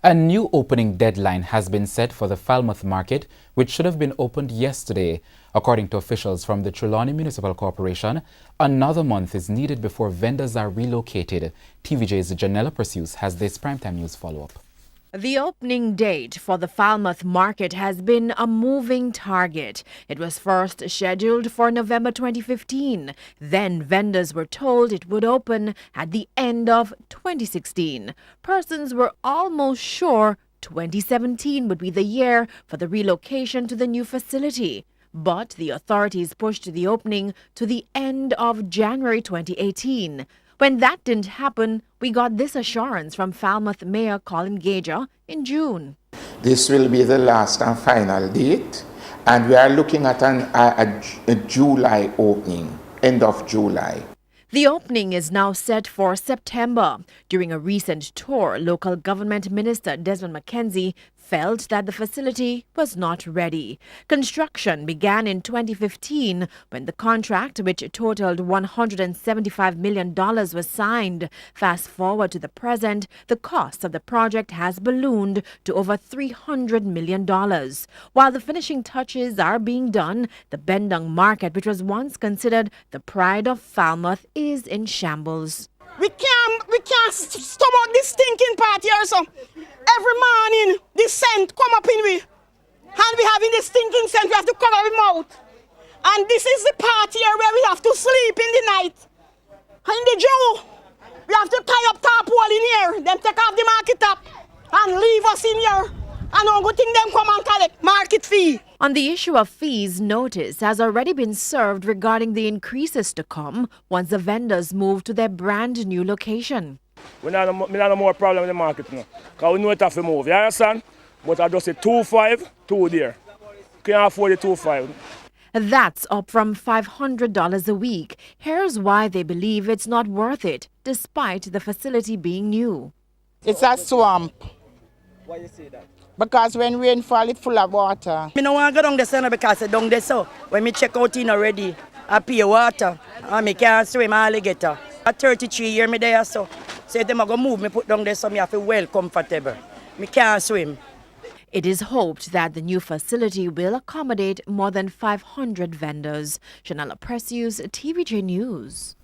A new opening deadline has been set for the Falmouth market, which should have been opened yesterday. According to officials from the Trelawney Municipal Corporation, another month is needed before vendors are relocated. TVJ's Janella Pursues has this primetime news follow-up. The opening date for the Falmouth market has been a moving target. It was first scheduled for November 2015. Then vendors were told it would open at the end of 2016. Persons were almost sure 2017 would be the year for the relocation to the new facility. But the authorities pushed the opening to the end of January 2018. When that didn't happen, we got this assurance from Falmouth Mayor Colin Gager in June. This will be the last and final date, and we are looking at a July opening, end of July. The opening is now set for September. During a recent tour, local government minister Desmond McKenzie felt that the facility was not ready. Construction began in 2015 when the contract, which totaled $175 million, was signed. Fast forward to the present, the cost of the project has ballooned to over $300 million. While the finishing touches are being done, the Bendung market, which was once considered the pride of Falmouth, is in shambles. We can't stomach this stinking party also. Every morning, the scent come up in we. And we having this stinking scent, we have to cover our mouth. And this is the party here where we have to sleep in the night. And in the Jew, we have to tie up tarpaulin in here. Then take off the market top and leave us in here. And all good thing them come and collect market fee. On the issue of fees, notice has already been served regarding the increases to come once the vendors move to their brand new location. We don't have no more problem with the market now, because we know it have to move, you understand? But I just say 2.5, 2 there. Can't afford the 2.5. That's up from $500 a week. Here's why they believe it's not worth it, despite the facility being new. It's a swamp. Why you say that? Because when rain fall, it's full of water. I don't want to go down there because I down there so. When me check out in already, I pay water. And I can't swim alligator. At 33 years me there so. So if they go move me put down there so me have to well comfortable. Me can't swim. It is hoped that the new facility will accommodate more than 500 vendors. Janella Pursues, TVJ News.